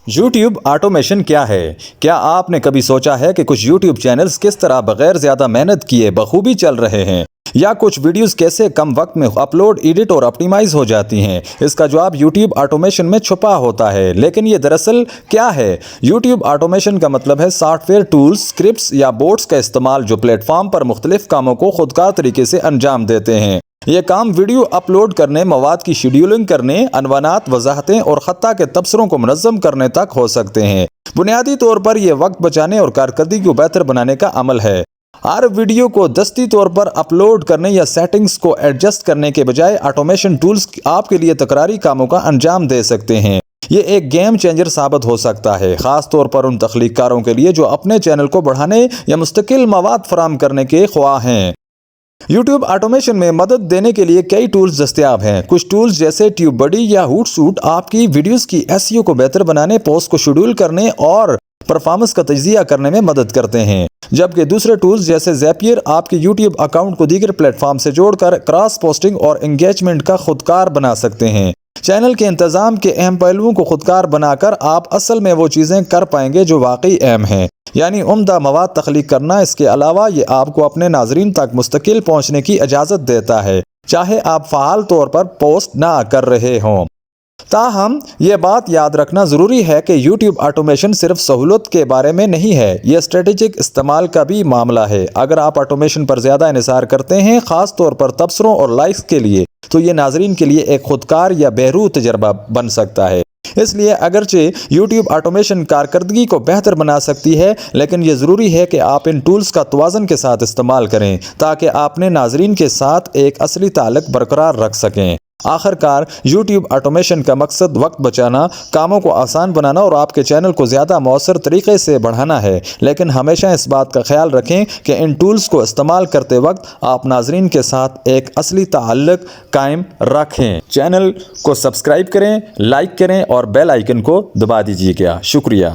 YouTube automation کیا ہے؟ کیا آپ نے کبھی سوچا ہے کہ کچھ YouTube چینلز کس طرح بغیر زیادہ محنت کیے بخوبی چل رہے ہیں؟ یا کچھ ویڈیوز کیسے کم وقت میں اپلوڈ، ایڈٹ اور اپٹیمائز ہو جاتی ہیں؟ اس کا جواب YouTube آٹومیشن میں چھپا ہوتا ہے، لیکن یہ دراصل کیا ہے؟ YouTube آٹومیشن کا مطلب ہے سافٹ ویئر ٹولز، اسکرپٹس یا بوٹس کا استعمال جو پلیٹ فارم پر مختلف کاموں کو خودکار طریقے سے انجام دیتے ہیں۔ یہ کام ویڈیو اپلوڈ کرنے، مواد کی شیڈولنگ کرنے، عنوانات، وضاحتیں اور خطہ کے تبصروں کو منظم کرنے تک ہو سکتے ہیں۔ بنیادی طور پر یہ وقت بچانے اور کارکردگی کو بہتر بنانے کا عمل ہے۔ ہر ویڈیو کو دستی طور پر اپلوڈ کرنے یا سیٹنگز کو ایڈجسٹ کرنے کے بجائے آٹومیشن ٹولز آپ کے لیے تکراری کاموں کا انجام دے سکتے ہیں۔ یہ ایک گیم چینجر ثابت ہو سکتا ہے، خاص طور پر ان تخلیق کاروں کے لیے جو اپنے چینل کو بڑھانے یا مستقل مواد فراہم کرنے کے خواہاں ہیں۔ YouTube آٹومیشن میں مدد دینے کے لیے کئی ٹولز دستیاب ہیں۔ کچھ ٹولز جیسے ٹیوب بڈی یا ہوٹ سوٹ آپ کی ویڈیوز کی SEO کو بہتر بنانے، پوسٹ کو شیڈول کرنے اور پرفارمنس کا تجزیہ کرنے میں مدد کرتے ہیں، جبکہ دوسرے ٹولز جیسے زیپیئر آپ کے YouTube اکاؤنٹ کو دیگر پلیٹ فارم سے جوڑ کر کراس پوسٹنگ اور انگیجمنٹ کا خودکار بنا سکتے ہیں۔ چینل کے انتظام کے اہم پہلوؤں کو خودکار بنا کر آپ اصل میں وہ چیزیں کر پائیں گے جو واقعی اہم ہیں، یعنی عمدہ مواد تخلیق کرنا۔ اس کے علاوہ یہ آپ کو اپنے ناظرین تک مستقل پہنچنے کی اجازت دیتا ہے، چاہے آپ فعال طور پر پوسٹ نہ کر رہے ہوں۔ تاہم یہ بات یاد رکھنا ضروری ہے کہ YouTube آٹومیشن صرف سہولت کے بارے میں نہیں ہے، یہ اسٹریٹجک استعمال کا بھی معاملہ ہے۔ اگر آپ آٹومیشن پر زیادہ انحصار کرتے ہیں، خاص طور پر تبصروں اور لائکس کے لیے، تو یہ ناظرین کے لیے ایک خودکار یا بہرو تجربہ بن سکتا ہے۔ اس لیے اگرچہ YouTube آٹومیشن کارکردگی کو بہتر بنا سکتی ہے، لیکن یہ ضروری ہے کہ آپ ان ٹولز کا توازن کے ساتھ استعمال کریں تاکہ آپ اپنے ناظرین کے ساتھ ایک اصلی تعلق برقرار رکھ سکیں۔ آخر کار YouTube آٹومیشن کا مقصد وقت بچانا، کاموں کو آسان بنانا اور آپ کے چینل کو زیادہ مؤثر طریقے سے بڑھانا ہے، لیکن ہمیشہ اس بات کا خیال رکھیں کہ ان ٹولز کو استعمال کرتے وقت آپ ناظرین کے ساتھ ایک اصلی تعلق قائم رکھیں۔ چینل کو سبسکرائب کریں، لائک کریں اور بیل آئیکن کو دبا دیجیے گا۔ شکریہ۔